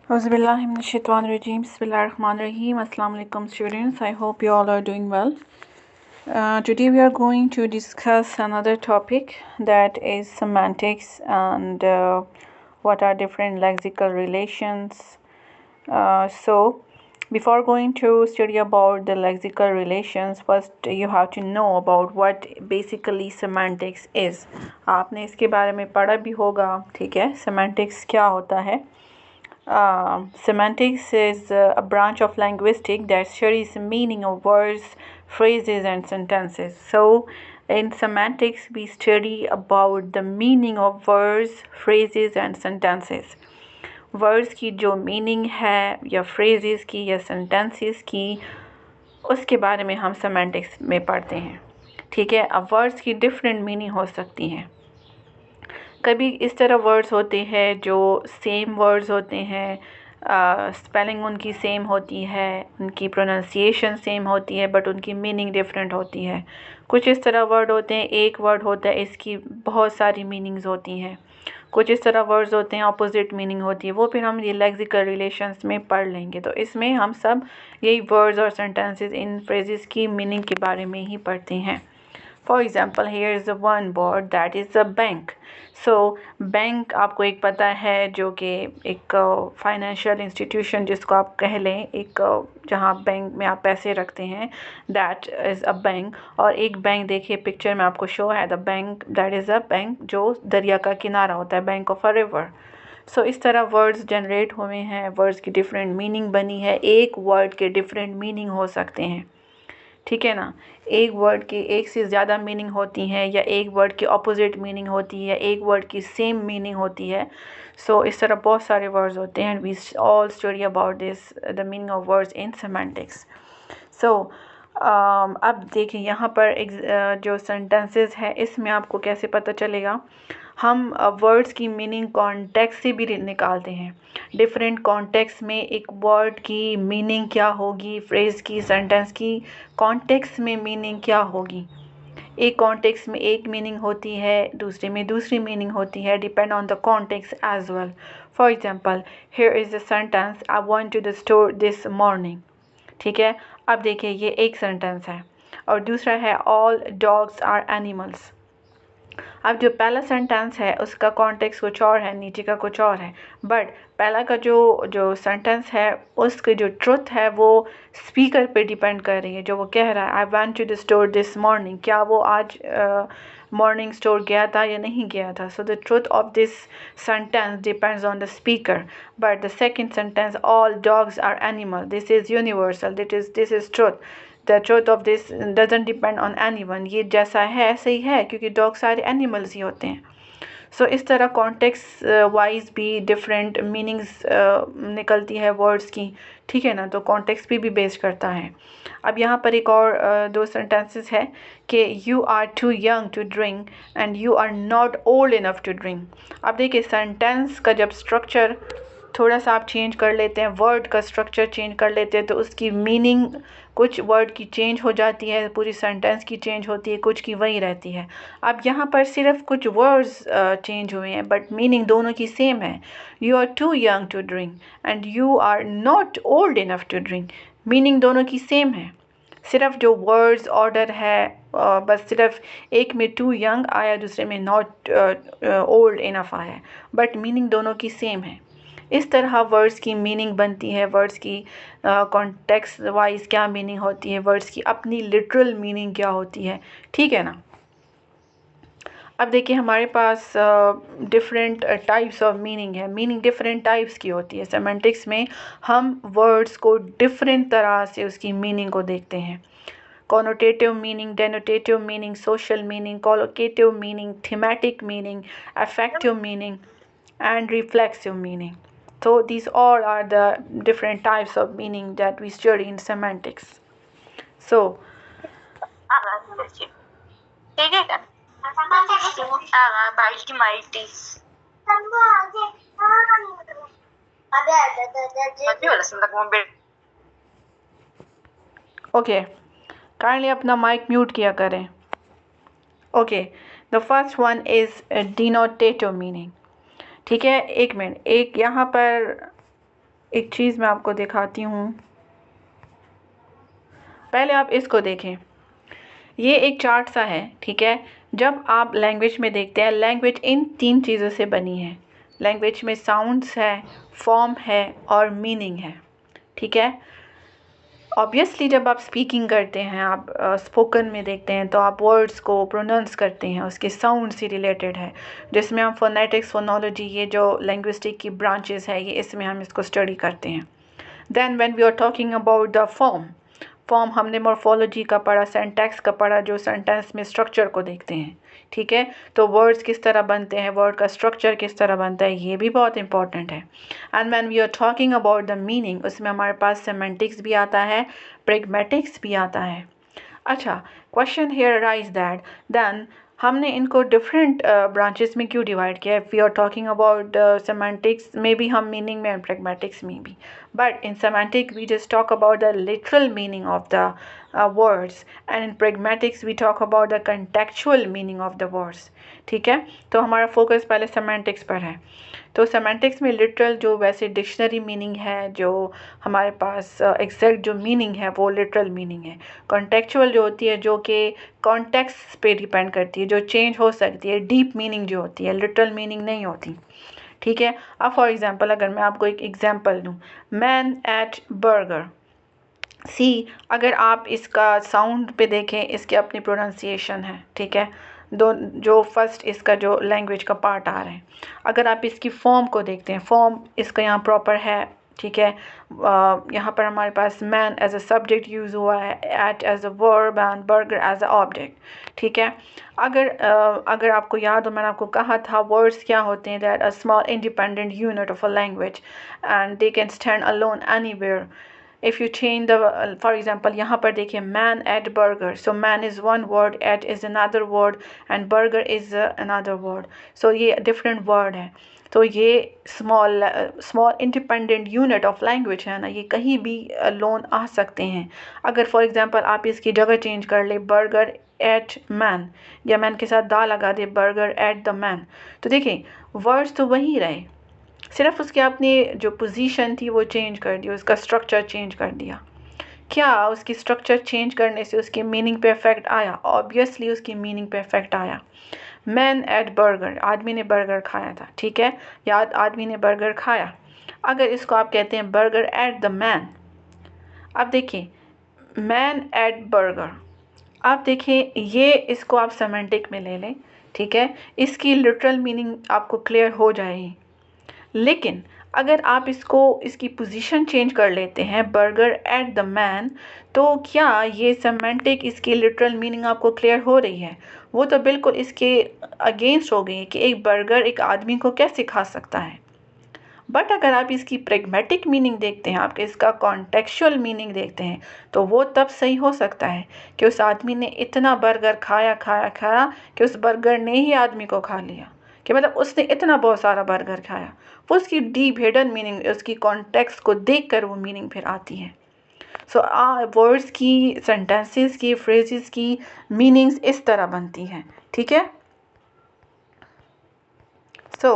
Auzubillahiminash-shaytanir-rajeem. Bismillahir-rahmanir-rahim. Assalamu alaikum students. I hope you all are doing well. Today we are going to discuss another topic, that is semantics, and what are different lexical relations. Before going to study about the lexical relations, first you have to know about what basically semantics is. आपने इसके बारे में पढ़ा भी होगा, ठीक है, semantics क्या होता है. Semantics is a branch of linguistics that studies the meaning of words, phrases, and sentences. So, in semantics, we study about the meaning of words, phrases, and sentences. Words की जो meaning है, या phrases की, या sentences की, उसके बारे में हम semantics में पढ़ते हैं. ठीक है. अब words की different meaning हो सकती हैं. कभी इस तरह वर्ड्स होते हैं जो सेम वर्ड्स होते हैं, स्पेलिंग उनकी सेम होती है, उनकी प्रोनाउंसिएशन सेम होती है, बट उनकी मीनिंग डिफरेंट होती है. कुछ इस तरह वर्ड होते हैं, एक वर्ड होता है, इसकी बहुत सारी मीनिंग्स होती हैं. कुछ इस तरह वर्ड्स होते हैं, अपोजिट मीनिंग होती है. वो फिर हम ये लेक्सिकल रिलेशंस में पढ़ लेंगे. तो इसमें हम सब यही वर्ड्स और सेंटेंसेस, इन फ्रेजेस की मीनिंग के बारे में ही पढ़ते हैं. For example, here is the one word, that is a bank. So bank आपको एक पता है, जो कि एक फाइनेंशियल इंस्टीट्यूशन जिसको आप कह लें, एक जहाँ बैंक में आप पैसे रखते हैं, that is a बैंक. और एक बैंक देखिए पिक्चर में आपको शो है, the bank, that is a bank जो दरिया का किनारा होता है, बैंक ऑफ अ रिवर. सो इस तरह वर्ड्स जनरेट हुए हैं, वर्ड्स की डिफरेंट मीनिंग बनी है. एक वर्ड के डिफरेंट मीनिंग हो सकते हैं, ठीक है ना. एक वर्ड की एक से ज़्यादा मीनिंग होती हैं, या एक वर्ड की अपोजिट मीनिंग होती है, एक वर्ड की सेम मीनिंग होती है. सो इस तरह बहुत सारे वर्ड्स होते हैं. We all study about this, the meaning of words in semantics. So अब देखिए यहाँ पर जो सेंटेंसेस है, इसमें आपको कैसे पता चलेगा. हम वर्ड्स की मीनिंग कॉन्टेक्स्ट से भी निकालते हैं. डिफरेंट कॉन्टेक्स्ट में एक वर्ड की मीनिंग क्या होगी, फ्रेज की, सेंटेंस की कॉन्टेक्स्ट में मीनिंग क्या होगी. एक कॉन्टेक्स्ट में एक मीनिंग होती है, दूसरे में दूसरी मीनिंग होती है, depend on the context as well. For example, here is the sentence, I want to the store this morning. ठीक है. अब देखिए ये एक सेंटेंस है, और दूसरा है ऑल डॉग्स आर एनिमल्स. अब जो पहला सेंटेंस है उसका कॉन्टेक्स्ट कुछ और है, नीचे का कुछ और है, बट पहला का जो सेंटेंस है उसकी जो ट्रुथ है वो स्पीकर पे डिपेंड कर रही है. जो वो कह रहा है, I went to the store this morning, क्या वो आज मॉर्निंग स्टोर गया था या नहीं गया था. So the truth of this sentence depends on the speaker. But the second sentence, all dogs are animal, this is universal, this is truth. The truth of this doesn't depend on anyone. ये जैसा है ऐसे ही है, क्योंकि dog सारे animals ही होते हैं. सो इस तरह कॉन्टेक्स्ट वाइज भी डिफरेंट मीनिंग्स निकलती है वर्ड्स की, ठीक है ना. तो कॉन्टेक्स्ट भी बेस करता है. अब यहाँ पर एक और दो सेंटेंसेस है कि you are too young to drink and you are not old enough to drink. अब देखिए सेंटेंस का जब स्ट्रक्चर थोड़ा सा आप चेंज कर लेते हैं, वर्ड का स्ट्रक्चर चेंज कर लेते हैं, तो उसकी मीनिंग कुछ वर्ड की चेंज हो जाती है, पूरी सेंटेंस की चेंज होती है, कुछ की वही रहती है. अब यहाँ पर सिर्फ कुछ वर्ड्स चेंज हुए हैं, बट मीनिंग दोनों की सेम है. You are too young to drink and you are not old enough to drink. Meaning दोनों की सेम है, सिर्फ जो वर्ड्स ऑर्डर है, बस सिर्फ एक में टू यंग आया, दूसरे में नॉट ओल्ड इनफ आया, बट मीनिंग दोनों की सेम है. इस तरह वर्ड्स की मीनिंग बनती है, वर्ड्स की कॉन्टेक्स्ट वाइज क्या मीनिंग होती है, वर्ड्स की अपनी लिटरल मीनिंग क्या होती है, ठीक है ना. अब देखिए हमारे पास डिफरेंट टाइप्स ऑफ मीनिंग है. मीनिंग डिफरेंट टाइप्स की होती है. सेमेंटिक्स में हम वर्ड्स को डिफरेंट तरह से उसकी मीनिंग को देखते हैं. Connotative meaning, denotative meaning, social meaning, collocative meaning, thematic meaning, affective meaning and reflexive meaning. So these all are the different types of meaning that we study in semantics. So okay, kindly अपना mic mute किया करें. Okay, the first one is denotative meaning. ठीक है, एक minute, एक यहाँ पर एक चीज़ मैं आपको दिखाती हूँ, पहले आप इसको देखें। ये एक चार्ट सा है, ठीक है। जब आप लैंग्वेज में देखते हैं, लैंग्वेज इन 3 चीज़ों से बनी है। लैंग्वेज में साउंड्स है, फॉर्म है और मीनिंग है, ठीक है। ऑब्वियसली जब आप स्पीकिंग करते हैं, आप स्पोकन में देखते हैं, तो आप वर्ड्स को प्रोनाउंस करते हैं, उसके साउंड से रिलेटेड है, जिसमें हम फोनेटिक्स, फोनोलॉजी, ये जो लैंग्विस्टिक की ब्रांचेस है, ये इसमें हम इसको स्टडी करते हैं। Then when we are talking about the form हमने मॉर्फोलॉजी का पढ़ा, सिंटैक्स का पढ़ा, जो सेंटेंस में स्ट्रक्चर को देखते हैं, ठीक है। तो वर्ड्स किस तरह बनते हैं, वर्ड का स्ट्रक्चर किस तरह बनता है, ये भी बहुत इंपॉर्टेंट है। And when we are talking about the meaning, उसमें हमारे पास सेमेंटिक्स भी आता है, प्रैग्मेटिक्स भी आता है। अच्छा, question here arise that then हमने इनको डिफरेंट ब्रांचेस में क्यों डिवाइड किया है। We are talking about semantics में भी हम मीनिंग में, एंड प्रैग्मेटिक्स में भी, but in semantic we just talk about the literal meaning of the words, and in pragmatics we talk about the contextual meaning of the words, ठीक है। तो हमारा फोकस पहले सेमेंटिक्स पर है। तो सेमेंटिक्स में लिटरल जो वैसे डिक्शनरी मीनिंग है, जो हमारे पास एग्जैक्ट जो मीनिंग है, वो लिटरल मीनिंग है। कॉन्टेक्चुअल जो होती है, जो कि कॉन्टेक्स्ट पे डिपेंड करती है, जो चेंज हो सकती है, डीप मीनिंग जो होती है, लिटरल मीनिंग नहीं होती, ठीक है। अब फॉर एग्जांपल अगर मैं आपको एक एग्जांपल दूँ, मैन एट बर्गर, सी, अगर आप इसका साउंड पे देखें, इसके अपनी प्रोनाउंसिएशन है, ठीक है। दो जो फर्स्ट इसका जो लैंग्वेज का पार्ट आ रहा है, अगर आप इसकी फॉर्म को देखते हैं, फॉर्म इसका यहाँ प्रॉपर है, ठीक है। यहाँ पर हमारे पास man as a subject use हुआ है, eat as a verb and burger as a object, ठीक है। अगर आपको याद हो, मैंने आपको कहा था वर्ड्स क्या होते हैं, that a small independent unit of a language and they can stand alone anywhere. If you change the, for example, यहाँ पर देखिए man at burger, so man is one word, at is another word and burger is another word, so ये different word है। तो ये small independent unit of language है ना, ये कहीं भी लोन आ सकते हैं। अगर for example आप इसकी जगह चेंज कर ले, burger at man, या man के साथ दा लगा दे, burger at the man, तो देखिए वर्ड्स तो वही रहे, सिर्फ उसके अपनी जो पोजीशन थी वो चेंज कर दी, उसका स्ट्रक्चर चेंज कर दिया। क्या उसकी स्ट्रक्चर चेंज करने से उसकी मीनिंग पे इफेक्ट आया? ऑब्वियसली उसकी मीनिंग पे इफेक्ट आया। मैन एट बर्गर, आदमी ने बर्गर खाया था, ठीक है, या आदमी ने बर्गर खाया। अगर इसको आप कहते हैं बर्गर एट द मैन, अब देखिए मैन एट बर्गर, आप देखिए ये इसको आप सेमेंटिक में ले लें, ठीक है, इसकी लिटरल मीनिंग आपको क्लियर हो जाएगी। लेकिन अगर आप इसकी पोजीशन चेंज कर लेते हैं, बर्गर एट द मैन, तो क्या ये सेमेंटिक, इसकी लिटरल मीनिंग आपको क्लियर हो रही है? वो तो बिल्कुल इसके अगेंस्ट हो गई कि एक बर्गर एक आदमी को कैसे खा सकता है। बट अगर आप इसकी प्रैग्मेटिक मीनिंग देखते हैं, आप इसका कॉन्टेक्चुअल मीनिंग देखते हैं, तो वो तब सही हो सकता है कि उस आदमी ने इतना बर्गर खाया खाया खाया कि उस बर्गर ने ही आदमी को खा लिया, कि मतलब उसने इतना बहुत सारा बर्गर खाया। वो उसकी डीप हिडन मीनिंग, उसकी कॉन्टेक्स्ट को देखकर वो मीनिंग फिर आती है। सो वर्ड्स की, सेंटेंसेस की, फ्रेजेस की मीनिंग्स इस तरह बनती हैं, ठीक है। सो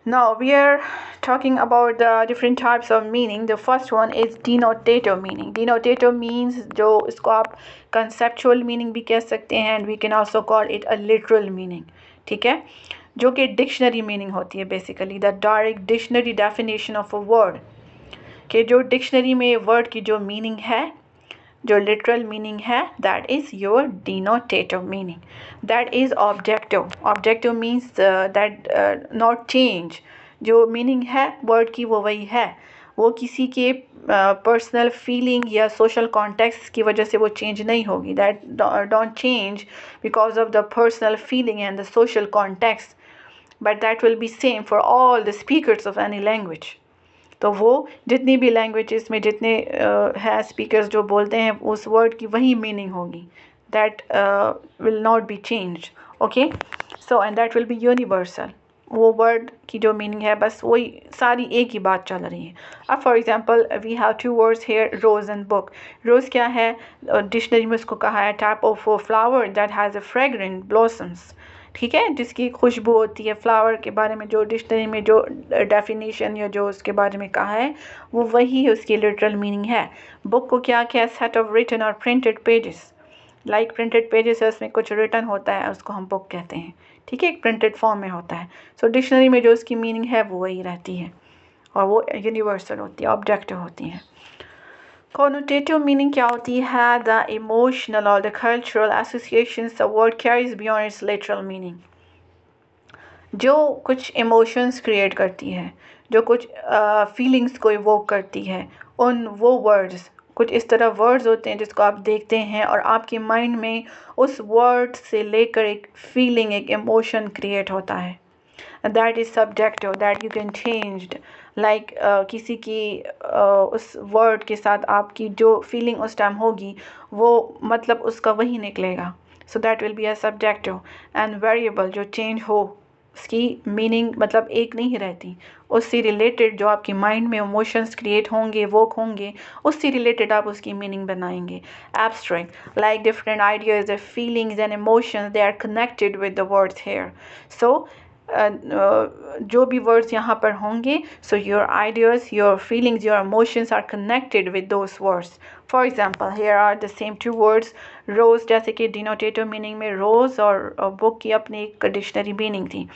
now we are talking about the different types of meaning. The first one is denotative meaning. Denotative means जो इसको आप conceptual meaning भी कह सकते हैं, and we can also call it a literal meaning, ठीक है, जो कि डिक्शनरी मीनिंग होती है, basically the direct dictionary definition of a word, कि जो डिक्शनरी में वर्ड की जो मीनिंग है, जो लिटरल मीनिंग है, that is your denotative meaning. That is objective. Objective means that not change, जो मीनिंग है वर्ड की वो वही है, वो किसी के पर्सनल फीलिंग या सोशल कॉन्टेक्स्ट की वजह से वो चेंज नहीं होगी। That don't change because of the personal feeling and the social context, but that will be same for all the speakers of any language. तो वो जितनी भी लैंग्वेजेस में जितने है स्पीकर्स जो बोलते हैं, उस वर्ड की वही मीनिंग होगी, that will not be change, okay. So and that will B universal, वो वर्ड की जो मीनिंग है बस वही सारी एक ही बात चल रही है। अब for example we have two words here, rose and book. Rose क्या है, डिक्शनरी में उसको कहा है type of flower that has a fragrant blossoms, ठीक है, जिसकी खुशबू होती है। फ्लावर के बारे में जो डिक्शनरी में जो डेफिनेशन या जो उसके बारे में कहा है वो वही उसकी लिटरल मीनिंग है। बुक को क्या क्या सेट ऑफ रिटन और printed pages, like printed pages है, उसमें कुछ रिटन होता है, उसको हम बुक कहते हैं। ठीक है, एक प्रिंटेड फॉर्म में होता है। सो डिक्शनरी में जो उसकी मीनिंग है वो वही रहती है और वो यूनिवर्सल होती है, ऑब्जेक्टिव होती है। Connotative मीनिंग क्या होती है? द इमोशनल और the cultural associations the word carries beyond it's literal meaning. जो कुछ इमोशंस क्रिएट करती है, जो कुछ फीलिंग्स को इवोक करती है, उन वो वर्ड्स, कुछ इस तरह वर्ड्स होते हैं जिसको आप देखते हैं और आपके माइंड में उस वर्ड से लेकर एक फीलिंग, एक इमोशन क्रिएट होता है। That is subjective, that you can changed, like किसी की उस वर्ड के साथ आपकी जो फीलिंग उस टाइम होगी वो मतलब उसका वही निकलेगा। So that will be a subjective. And variable, जो चेंज हो उसकी मीनिंग मतलब एक नहीं रहती, उससे रिलेटेड जो आपके माइंड में इमोशंस क्रिएट होंगे, वोक होंगे, उससे रिलेटेड आप उसकी मीनिंग बनाएंगे। Abstract, like different ideas, feelings and emotions, they are connected with the words here. So जो भी वर्ड्स यहाँ पर होंगे, so your ideas, your feelings, your emotions are connected with those words. For example here are the same two words, rose, जैसे कि denotative meaning में रोज़ और book की अपनी एक डिक्शनरी मीनिंग थी,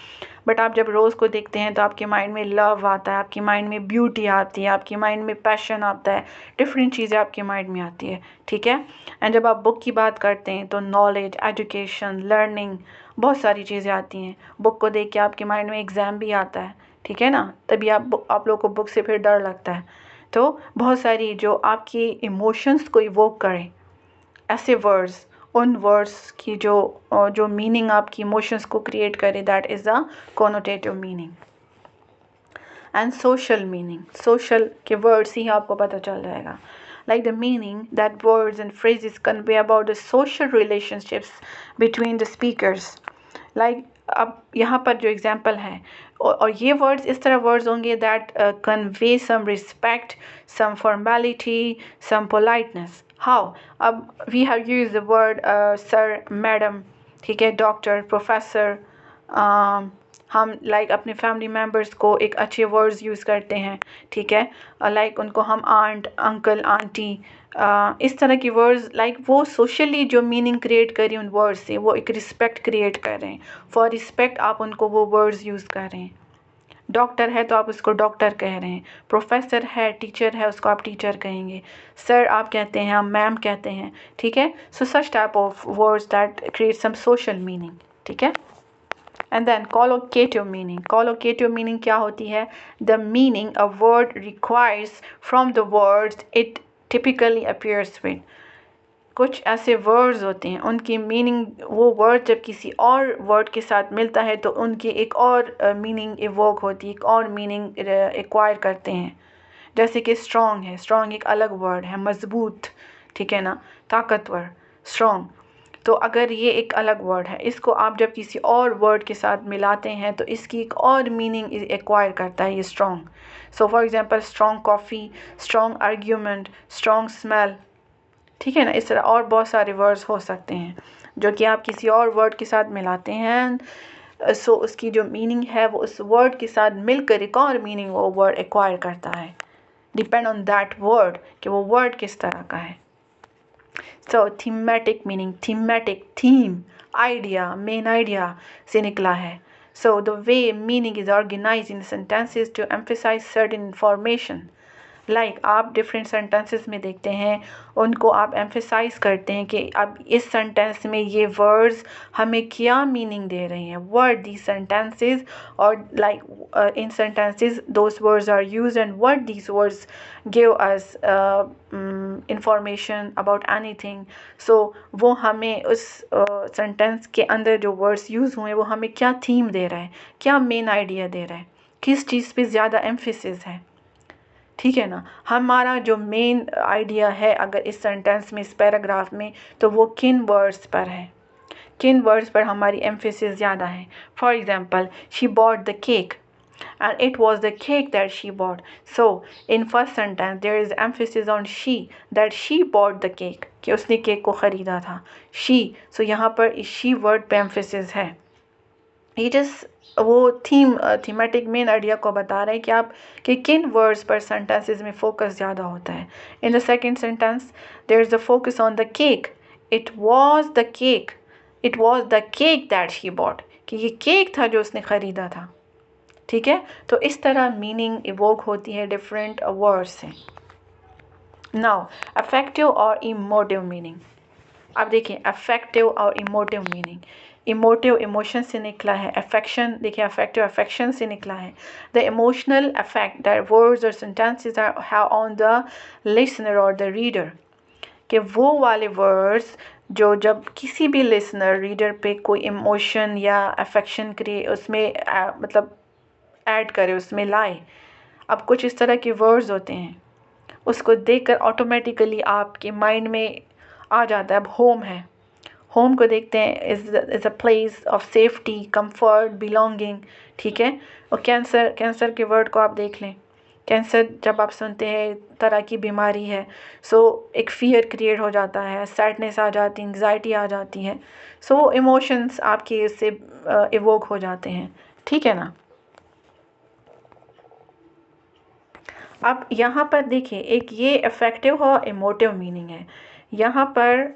बट आप जब रोज़ को देखते हैं तो आपके माइंड में लव आता है, आपके माइंड में ब्यूटी आती है, आपके माइंड में पैशन आता है, डिफरेंट चीज़ें आपके माइंड में आती है। ठीक है, एंड जब आप बुक की बात करते हैं तो नॉलेज, एजुकेशन, लर्निंग, बहुत सारी चीज़ें आती हैं। बुक को देख के आपके माइंड में एग्ज़ाम भी आता है, ठीक है ना, तभी आप लोग को बुक से फिर डर लगता है। तो बहुत सारी जो आपकी इमोशंस को इवोक करें ऐसे वर्ड्स, उन वर्ड्स की जो मीनिंग आपकी इमोशंस को क्रिएट करे, that is the connotative meaning. And social meaning, social के वर्ड्स ही आपको पता चल जाएगा, like the meaning that words and phrases convey about the social relationships between the speakers. Like अब यहाँ पर जो एग्जाम्पल है और ये वर्ड्स इस तरह वर्ड्स होंगे that convey some respect, some formality, some politeness. How, अब we have use the word sir, madam, ठीक है, डॉक्टर, प्रोफेसर। हम लाइक अपने फैमिली मेम्बर्स को एक अच्छे वर्ड्स यूज़ करते हैं, ठीक है, लाइक उनको हम आंट, अंकल, आंटी, इस तरह की वर्ड्स, लाइक वो सोशली जो मीनिंग क्रिएट करें उन वर्ड्स से, वो एक रिस्पेक्ट क्रिएट कर रहे हैं। फॉर रिस्पेक्ट आप उनको वो वर्ड्स यूज़ कर रहे हैं। डॉक्टर है तो आप उसको डॉक्टर कह रहे हैं, प्रोफेसर है, टीचर है, उसको आप टीचर कहेंगे, सर आप कहते हैं, हम मैम कहते हैं, ठीक है। So such type of words that create some social meaning, ठीक है। And then collocative meaning, collocative meaning क्या होती है? The meaning a word requires from the words it typically appears with. कुछ ऐसे वर्ड्स होते हैं उनकी मीनिंग, वो वर्ड जब किसी और वर्ड के साथ मिलता है तो उनकी एक और मीनिंग इवोक होती है, एक और मीनिंग एक्वायर करते हैं। जैसे कि स्ट्रॉन्ग है, स्ट्रॉन्ग एक अलग वर्ड है, मजबूत, ठीक है ना, ताकतवर, स्ट्रॉन्ग। तो अगर ये एक अलग वर्ड है, इसको आप जब किसी और वर्ड के साथ मिलाते हैं तो इसकी एक और मीनिंग एक्वायर करता है ये strong. So for example strong coffee, strong argument, strong smell, ठीक है ना। इस तरह और बहुत सारे वर्ड्स हो सकते हैं जो कि आप किसी और वर्ड के साथ मिलाते हैं, सो उसकी जो मीनिंग है वो उस वर्ड के साथ मिलकर एक और मीनिंग वो वर्ड एक्वायर करता है, डिपेंड ऑन दैट वर्ड कि वो वर्ड किस तरह का है। So thematic meaning, thematic, theme, idea, main idea से निकला है। So the way meaning is organize in sentences to emphasize certain information. Like आप डिफरेंट सेंटेंसेस में देखते हैं, उनको आप एम्फेसाइज करते हैं कि अब इस सेंटेंस में ये वर्ड्स हमें क्या मीनिंग दे रहे हैं, व्हाट दीज सेंटेंसेस, और like in sentences those words are used and what these words give us information about anything. So वो हमें उस सेंटेंस के अंदर जो वर्ड्स यूज़ हुए वो हमें क्या थीम दे रहा है, क्या मेन आइडिया दे रहा है, किस चीज़ पे ज़्यादा एम्फेसिस है, ठीक है ना। हमारा जो मेन आइडिया है अगर इस सेंटेंस में, इस पैराग्राफ में, तो वो किन वर्ड्स पर है, किन वर्ड्स पर हमारी एम्फेसिस ज़्यादा है। For example she bought the cake and it was the cake that she bought. So in first sentence there is emphasis on she, that she bought the cake, कि उसने cake को ख़रीदा था, she, so यहाँ पर she word पे emphasis है। ये जस्ट वो थीमेटिक मेन आइडिया को बता रहे हैं कि आप कि किन वर्ड्स पर सेंटेंसेस में फोकस ज़्यादा होता है. In the second sentence there is a focus on the cake. It was the cake. It was the cake that he bought. कि ये केक था जो उसने ख़रीदा था. ठीक है, तो इस तरह मीनिंग इवोक होती है डिफरेंट वर्ड्स से. नाउ अफेक्टिव और इमोटिव मीनिंग. अब देखिए अफेक्टिव और इमोटिव मीनिंग. इमोटिव इमोशन से निकला है. अफेक्शन देखिए अफेक्टिव अफेक्शन से निकला है. The emotional affect that words और sentences have on the listener और द रीडर. कि वो वाले वर्ड्स जो जब किसी भी लिसनर रीडर पे कोई इमोशन या अफेक्शन क्रिएट उसमें मतलब ऐड करे, उसमें लाए. अब कुछ इस तरह के वर्ड्स होते हैं, उसको देखकर ऑटोमेटिकली आपके माइंड में आ जाता है. अब होम है, होम को देखते हैं is a place of safety, comfort, belonging. ठीक है. और कैंसर, कैंसर के वर्ड को आप देख लें. कैंसर जब आप सुनते हैं तरह की बीमारी है, सो एक फियर क्रिएट हो जाता है, सैडनेस आ जाती है, एंग्जाइटी आ जाती है. सो इमोशंस आपके इससे इवोक हो जाते हैं. ठीक है ना. अब यहाँ पर देखिए एक ये इफेक्टिव और इमोटिव मीनिंग है. यहाँ पर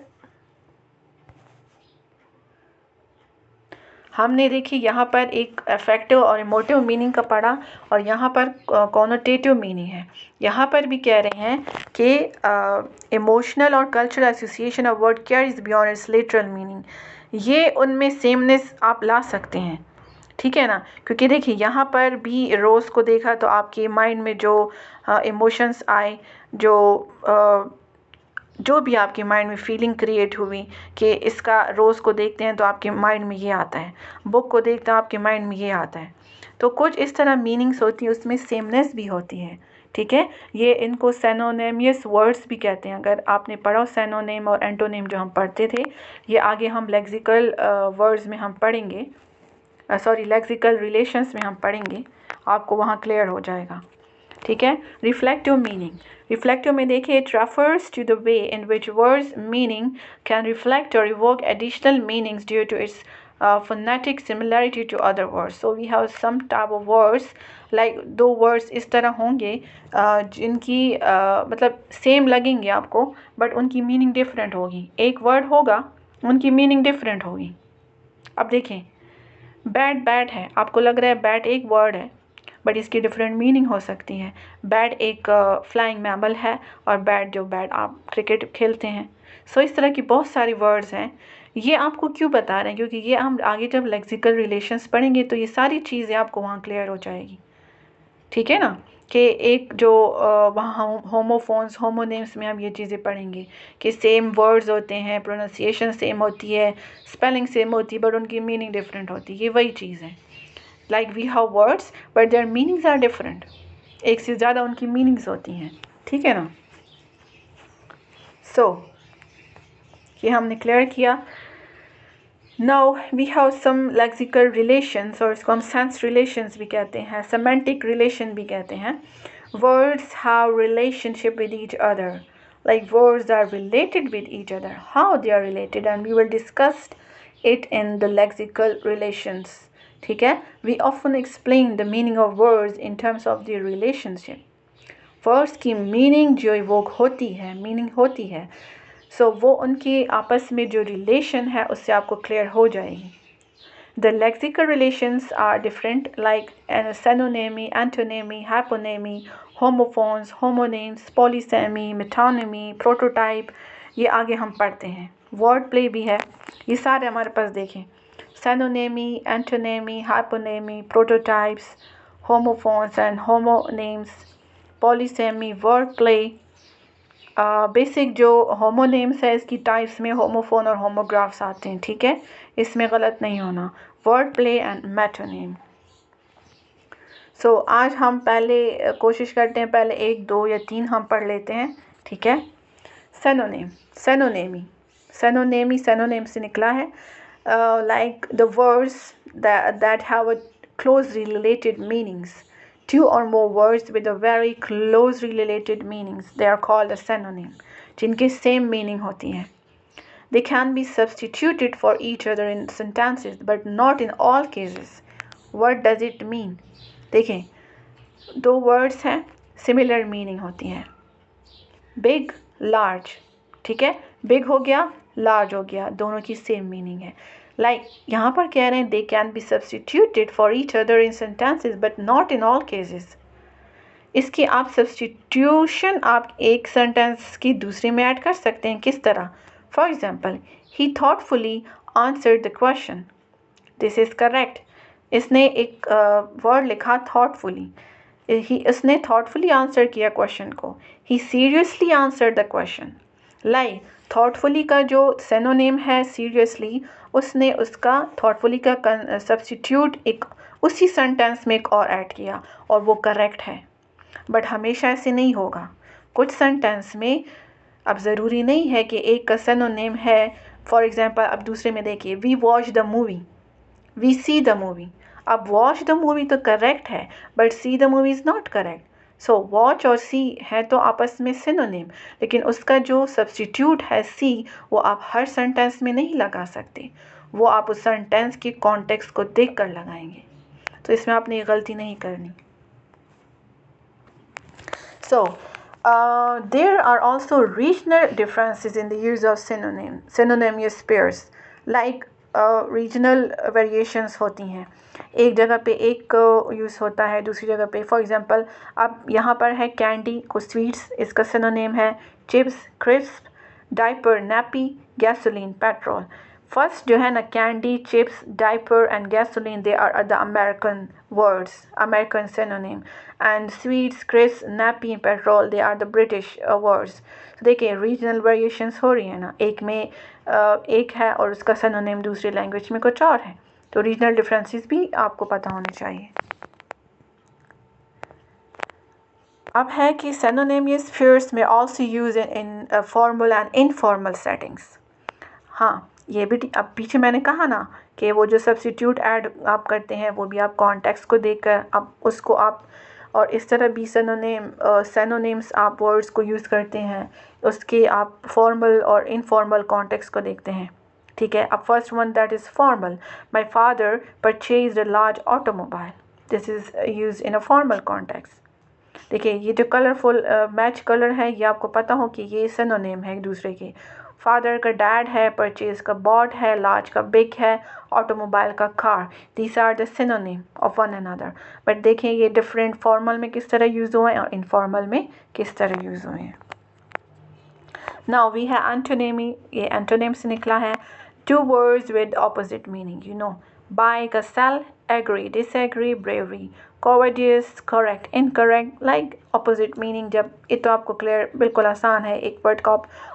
हमने देखी यहाँ पर एक अफेक्टिव और इमोटिव मीनिंग का पढ़ा, और यहाँ पर कॉनोटेटिव मीनिंग है. यहाँ पर भी कह रहे हैं कि इमोशनल और cultural association of word carries beyond it's literal meaning. ये उनमें सेमनेस आप ला सकते हैं. ठीक है ना. क्योंकि देखिए यहाँ पर भी रोज़ को देखा तो आपके माइंड में जो इमोशंस आए, जो भी आपके माइंड में फीलिंग क्रिएट हुई कि इसका रोज़ को देखते हैं तो आपके माइंड में ये आता है, बुक को देखते हैं आपके माइंड में ये आता है. तो कुछ इस तरह मीनिंग्स होती है, उसमें सेमनेस भी होती है. ठीक है. ये इनको सिनोनिमस वर्ड्स भी कहते हैं. अगर आपने पढ़ा सिनोनिम और एंटोनिम जो हम पढ़ते थे, ये आगे हम लेक्सिकल वर्ड्स में हम पढ़ेंगे, सॉरी लेक्सिकल रिलेशंस में हम पढ़ेंगे, आपको वहाँ क्लियर हो जाएगा. ठीक है. Reflective meaning. रिफ्लेक्टिव में देखिए it refers to the way in which words meaning can reflect और evoke additional meanings due to its phonetic similarity to other words. So we have some type of words like दो words इस तरह होंगे जिनकी मतलब same लगेंगे आपको, but उनकी मीनिंग डिफरेंट होगी. एक वर्ड होगा, उनकी मीनिंग डिफरेंट होगी. अब देखें बैट, बैट है, आपको लग रहा है बैट एक वर्ड है, बट इसकी डिफरेंट मीनिंग हो सकती है. बैट एक फ्लाइंग मैमल है, और बैट जो बैट आप क्रिकेट खेलते हैं. सो इस तरह की बहुत सारी वर्ड्स हैं. ये आपको क्यों बता रहे हैं? क्योंकि ये हम आगे जब लेक्सिकल रिलेशंस पढ़ेंगे तो ये सारी चीज़ें आपको वहाँ क्लियर हो जाएगी. ठीक है ना. कि एक जो वहाँ होमोफोन्स होमोनेम्स में हम ये चीज़ें पढ़ेंगे कि सेम वर्ड्स होते हैं, प्रोनाउंसिएशन सेम होती है, स्पेलिंग सेम होती है, बट उनकी मीनिंग डिफरेंट होती है. ये वही चीज़ है. Like we have words but their meanings are different. एक से ज़्यादा उनकी मीनिंग्स होती हैं. ठीक है ना. सो ये हमने क्लियर किया. Now we have some lexical relations, और इसको हम सेंस रिलेशंस भी कहते हैं, सेमेंटिक रिलेशन भी कहते हैं. Words have relationship with each other. Like words are related with each other. How they are related, and we will discuss it in the lexical relations. ठीक है. We often explain the meaning of words in terms of their relationship. Words की meaning जो evoke होती है, meaning होती है, सो वो उनकी आपस में जो रिलेशन है उससे आपको क्लियर हो जाएगी. The lexical relations are different, like synonymy, antonymy, hyponymy, homophones, homonyms, polysemy, metonymy, prototype. ये आगे हम पढ़ते हैं. वर्ड प्ले भी है. ये सारे हमारे पास देखें. Synonymy, antonymy, hyponymy, prototypes, homophones and homonyms, polysemy, word play. Basic जो होमोनेम्स है इसकी टाइप्स में होमोफोन और होमोग्राफ्स आते हैं. ठीक है. इसमें गलत नहीं होना. Word play and metonym. So आज हम पहले कोशिश करते हैं, पहले 1, 2 या 3 हम पढ़ लेते हैं. ठीक है. सिनोनिम, सिनोनेमी. सिनोनेमी सिनोनिम से निकला है. Like the words that have a closely related meanings. 2 or more words with a very closely related meanings, they are called a synonym. जिनके सेम मीनिंग होती है. They can be substituted for each other in sentences but not in all cases. What does it mean? देखें, दो words हैं, similar meaning होती हैं. Big, large. ठीक है, बिग हो गया, लार्ज हो गया, दोनों की सेम मीनिंग है. लाइक यहाँ पर कह रहे हैं they can be substituted for each other in sentences but not in all cases. इसकी आप सब्सटीट्यूशन आप एक सेंटेंस की दूसरे में ऐड कर सकते हैं. किस तरह? For example, he thoughtfully answered the question. This is correct. इसने एक वर्ड लिखा थॉटफुली. उसने थॉटफुली आंसर किया क्वेश्चन को. ही seriously answered the question. Like thoughtfully का जो सिनोनिम है सीरियसली, उसने उसका थॉटफुली का सब्स्टिट्यूट एक उसी सेंटेंस में एक और ऐड किया और वो करेक्ट है. बट हमेशा ऐसे नहीं होगा. कुछ सेंटेंस में अब ज़रूरी नहीं है कि एक का सिनोनिम है. फॉर एग्जांपल अब दूसरे में देखिए, we watch the movie, we see the movie. अब वॉच द मूवी तो करेक्ट है but see the movie is not correct. So watch और सी है तो आपस में सिनोनिम, लेकिन उसका जो सब्स्टिट्यूट है सी, वो आप हर सेंटेंस में नहीं लगा सकते. वो आप उस सेंटेंस के कॉन्टेक्स्ट को देख कर लगाएंगे. तो इसमें आपने ये गलती नहीं करनी. So, there are also regional differences in the use of synonymous pairs. Like regional variations होती हैं. एक जगह पे एक यूज़ होता है, दूसरी जगह पे. फॉर एग्जांपल अब यहाँ पर है कैंडी को स्वीट्स, इसका सिनोनिम है chips, crisp, diaper, nappy, gasoline, petrol. First जो है ना, candy, chips, diaper and gasoline, they are the American words, American synonym. And sweets, crisp, nappy, petrol, they are the British words. देखिए regional variations हो रही है ना. एक में एक है और उसका सिनोनिम दूसरी लैंग्वेज में कुछ और है. तो रीजनल डिफरेंसेस भी आपको पता होने चाहिए. अब है कि synonymous pairs में also use in formal and informal settings. हाँ, ये भी अब पीछे मैंने कहा ना कि वो जो सब्स्टिट्यूट ऐड आप करते हैं वो भी आप कॉन्टेक्स्ट को देखकर अब उसको आप, और इस तरह भी सिनोनिम्स आप वर्ड्स को यूज़ करते हैं, उसके आप फॉर्मल और इनफॉर्मल कॉन्टेक्स्ट को देखते हैं. ठीक है. अब first one that is formal. My father purchased a large automobile. This is use in a formal context. देखिए ये जो कलरफुल मैच कलर है, ये आपको पता हो कि ये सिनोनिम है एक दूसरे के. फादर का डैड है, परचेज का बॉट है, लार्ज का बिग है, ऑटोमोबाइल का car. These are the synonym of one another. But देखें ये डिफरेंट फॉर्मल में किस तरह यूज़ हुए हैं और इनफॉर्मल में किस तरह यूज़ हुए हैं. नाउ वी है एंटोनिमी. ये एंटोनिम से निकला है. Two words with opposite meaning. You know, buy का sell, agree, disagree, bravery, cowardice, correct, incorrect, like opposite meaning. जब ये तो आपको क्लियर बिल्कुल आसान है, एक वर्ड का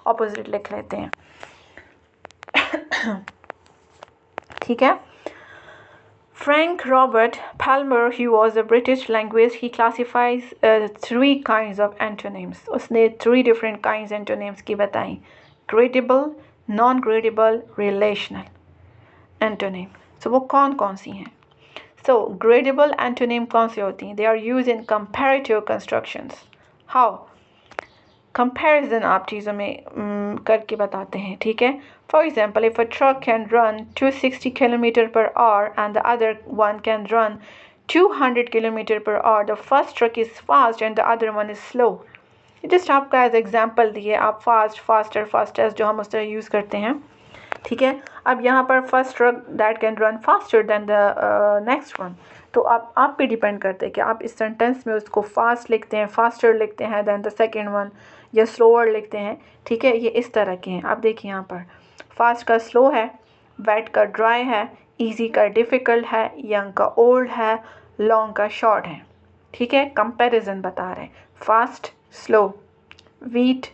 ऑपोजिट लिख लेते हैं. ठीक है. Frank Robert Palmer, he was a British linguist. He classifies 3 kinds of antonyms. उसने 3 different kinds antonyms की बताई. Gradable, non-gradable, relational antonym. So वो कौन कौन सी हैं? So, gradable antonym कौन सी होती हैं? They are used in comparative constructions. How? Comparison आप चीज़ों में करके बताते हैं. ठीक है. For example, if a truck can run 260 km per hour and the other one can run 200 km per hour, the first truck is fast and the other one is slow. Just आपका as example दिए आप fast, faster, fastest जो हम उस तरह use करते हैं. ठीक है. अब यहाँ पर first truck that can run faster than the next one. तो आप पे डिपेंड करते हैं कि आप इस सेंटेंस में उसको फास्ट लिखते हैं, फास्टर लिखते हैं देन द सेकेंड वन, या स्लोअर लिखते हैं. ठीक है. ये इस तरह के हैं. आप देखिए यहाँ पर फास्ट का स्लो है, वेट का ड्राई है, इजी का डिफ़िकल्ट है, यंग का ओल्ड है, लॉन्ग का शॉर्ट है. ठीक है. कंपैरिजन बता रहे हैं. Fast, slow, wet,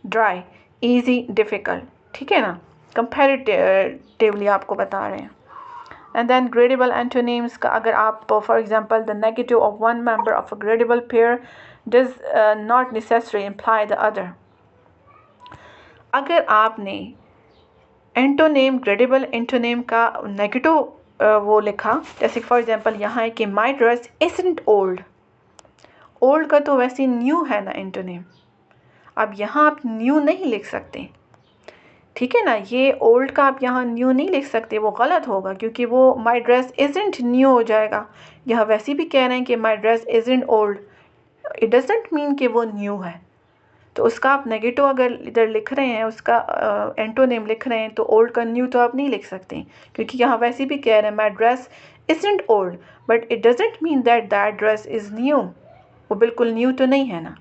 dry, easy, difficult. ठीक है ना. कंपैरेटिवली आपको बता रहे हैं. एंड देन ग्रेडेबल एंटोनिम्स का अगर आप for example the negative of one member of a gradable pair does not necessary imply the other. अगर आपने एंटोनेम ग्रेडेबल एंटोनेम का नेगेटिव वो लिखा, जैसे फॉर एग्जांपल यहाँ है कि my dress isn't old. Old का तो वैसे न्यू है ना एंटोनेम. अब यहाँ आप न्यू नहीं लिख सकते. ठीक है ना। ये ओल्ड का आप यहाँ न्यू नहीं लिख सकते, वो गलत होगा, क्योंकि वो माई ड्रेस इज़ंट न्यू हो जाएगा। यहाँ वैसे भी कह रहे हैं कि my dress isn't old, it doesn't mean कि वो न्यू है। तो उसका आप नेगेटिव अगर इधर लिख रहे हैं, उसका एंटोनिम लिख रहे हैं, तो ओल्ड का न्यू तो आप नहीं लिख सकते, क्योंकि यहाँ वैसे भी कह रहे हैं my dress isn't old, but it doesn't mean that that dress is new. वो बिल्कुल न्यू तो नहीं है ना।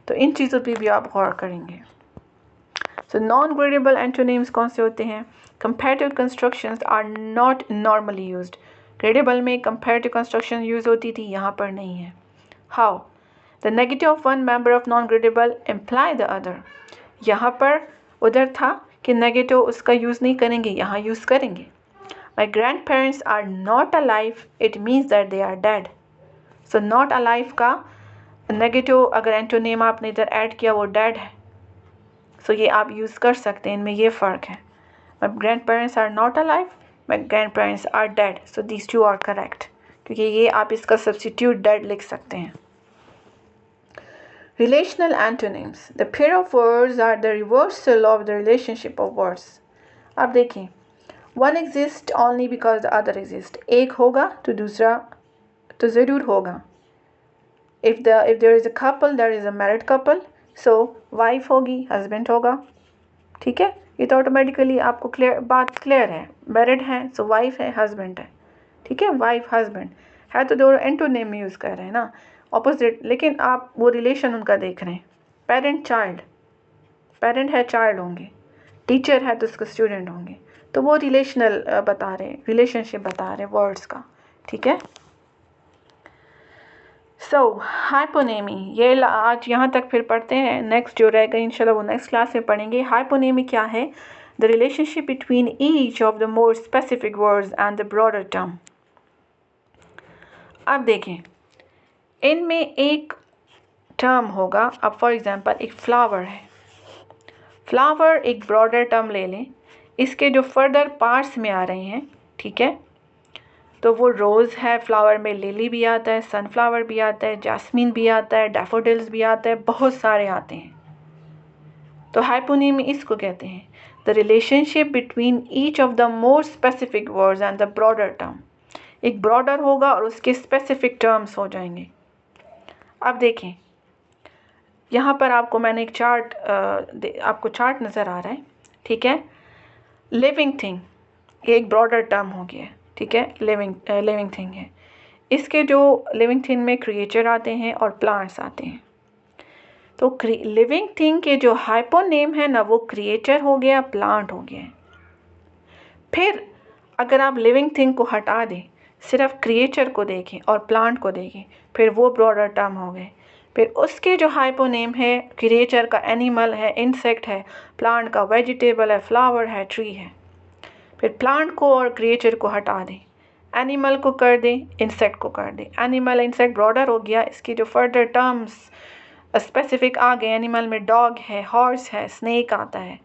तो इन चीज़ों पे भी आप गौर करेंगे। सो नॉन ग्रेडेबल एंटोनिम्स कौन से होते हैं? Comparative constructions are not normally used. Gradable में कंपैरेटिव कंस्ट्रक्शन यूज़ होती थी, यहाँ पर नहीं है। How? The negative of one member of non gradable imply the other. यहाँ पर उधर था कि नेगेटिव उसका यूज़ नहीं करेंगे, यहाँ यूज़ करेंगे। My grand parents are not alive, it means that they are dead. So not alive का नेगेटिव अगर एंटोनिम आपने इधर ऐड किया, वो डेड है। सो ये आप यूज़ कर सकते हैं, इनमें ये फ़र्क है। My grand parents are not alive, my grand parents are dead. So these two are correct, क्योंकि ये आप इसका सब्स्टिट्यूट डेड लिख सकते हैं। Relational antonyms. The pair of words are the reversal of the relationship of words. अब देखें, one exists only because the other exists. एक होगा तो दूसरा तो ज़रूर होगा। If there is a couple, there is a married couple. So wife होगी, husband होगा। ठीक है, ये तो ऑटोमेटिकली आपको बात क्लियर है। मैरिड है सो वाइफ है, हस्बैंड है। ठीक है, वाइफ हस्बैंड है तो दोनों एंटोनिम यूज़ कर रहे हैं ना, ऑपोजिट, लेकिन आप वो रिलेशन उनका देख रहे हैं। पेरेंट चाइल्ड, पेरेंट है चाइल्ड होंगे, टीचर है तो उसके स्टूडेंट होंगे। तो वो रिलेशनल बता रहे हैं, रिलेशनशिप बता रहे हैं वर्ड्स का। ठीक है। सो हाइपोनेमी, ये आज यहाँ तक फिर पढ़ते हैं। नेक्स्ट जो रहेगा इंशाल्लाह वो नेक्स्ट क्लास में पढ़ेंगे। हाइपोनेमी क्या है? The relationship between each of the more specific words and the broader term. अब देखें, इनमें एक टर्म होगा। अब फॉर एग्जांपल एक फ्लावर है, फ्लावर एक ब्रॉडर टर्म ले लें, इसके जो फर्दर पार्ट्स में आ रहे हैं, ठीक है, तो वो रोज़ है, फ्लावर में लिली भी आता है, सनफ्लावर भी आता है, जैस्मिन भी आता है, डैफोडिल्स भी आता है, बहुत सारे आते हैं। तो हाइपोनीमी इसको कहते हैं, the relationship between each of the more specific words and the broader term. एक ब्रॉडर होगा और उसके स्पेसिफिक टर्म्स हो जाएंगे। अब देखें, यहाँ पर आपको मैंने एक चार्ट आपको चार्ट नज़र आ रहा है, ठीक है। लिविंग थिंग एक ब्रॉडर टर्म हो गया, ठीक है, लिविंग थिंग है। इसके जो लिविंग थिंग में क्रिएचर आते हैं और प्लांट्स आते हैं। तो लिविंग थिंग के जो हाइपोनेम है ना, वो क्रिएचर हो गया, प्लांट हो गया। फिर अगर आप लिविंग थिंग को हटा दें, सिर्फ क्रिएचर को देखें और प्लांट को देखें, फिर वो ब्रॉडर टर्म हो गए। फिर उसके जो हाइपोनेम है, क्रिएचर का एनिमल है, इंसेक्ट है, प्लांट का वेजिटेबल है, फ्लावर है, ट्री है। फिर प्लांट को और क्रिएचर को हटा दें, एनिमल को कर दें, इंसेक्ट को कर दें। एनिमल इंसेक्ट ब्रॉडर हो गया, इसकी जो फर्दर टर्म्स स्पेसिफिक आ गए। एनिमल में डॉग है, हॉर्स है, स्नेक आता है,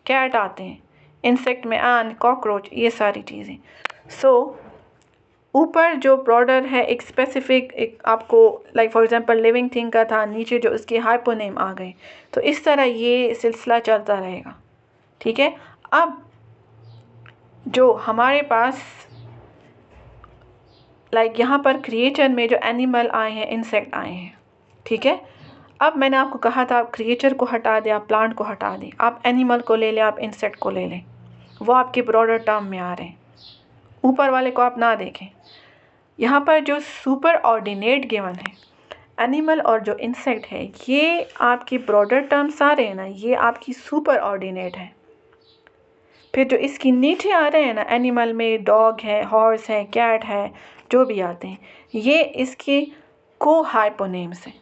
कैट आते हैं, इंसेक्ट में एंट, कॉकरोच, ये सारी चीज़ें। सो ऊपर जो ब्रॉडर है एक स्पेसिफिक, एक आपको like for example living thing का था, नीचे जो उसके हाइपोनेम आ गए। तो इस तरह ये सिलसिला चलता रहेगा, ठीक है। अब जो हमारे पास लाइक यहाँ पर क्रिएचर में जो एनिमल आए हैं, इंसेक्ट आए हैं, ठीक है। अब मैंने आपको कहा था आप क्रिएचर को हटा दें, आप प्लांट को हटा दें, आप एनिमल को ले लें, आप इंसेक्ट को ले लें, वो आपके ब्रॉडर टर्म में आ रहे हैं। ऊपर वाले को आप ना देखें। यहाँ पर जो सुपर ऑर्डिनेट गिवन है, एनिमल और जो इंसेक्ट है, ये आपकी ब्रॉडर टर्म सारे हैं ना, ये आपकी सुपर ऑर्डिनेट है। फिर जो इसकी नीचे आ रहे हैं ना, एनिमल में डॉग है, हॉर्स है, कैट है, जो भी आते हैं, ये इसके को हाइपोनेम्स हैं।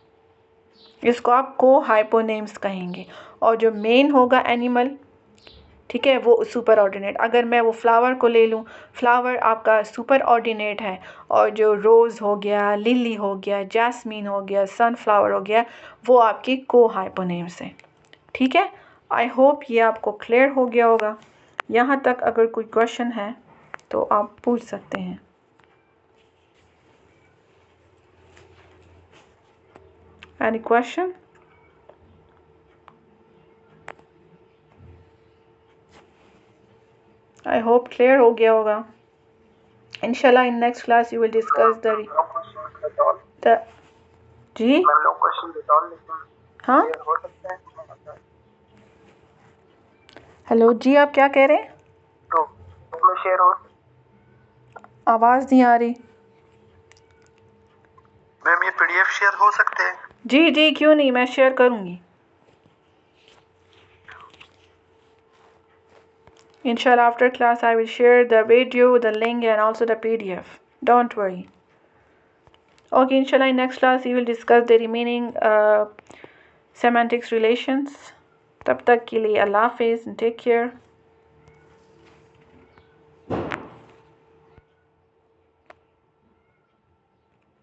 इसको आप को हाइपोनेम्स कहेंगे। और जो मेन होगा एनिमल, ठीक है, वो सुपर ऑर्डिनेट। अगर मैं वो फ्लावर को ले लूँ, फ्लावर आपका सुपर ऑर्डिनेट है, और जो रोज़ हो गया, लिली हो गया, जैस्मिन हो गया, सनफ्लावर हो गया, वो आपकी को हाइपोनेम्स हैं, ठीक है। आई होप ये आपको क्लियर हो गया होगा। यहाँ तक अगर कोई क्वेश्चन है तो आप पूछ सकते हैं। Any question? I hope clear हो गया होगा. इंशाल्लाह in next class you will discuss the जी हाँ हेलो जी आप क्या कह रहे हैं? आवाज़ नहीं आ रही. मैम ये पीडीएफ शेयर हो सकते हैं? जी जी क्यों नहीं, मैं शेयर करूँगी. Inshallah, after class, I will share the video, the link, and also the PDF. Don't worry. Okay, inshallah, in next class, we will discuss the remaining semantics relations. Tab tak ke liye Allah Hafiz and take care.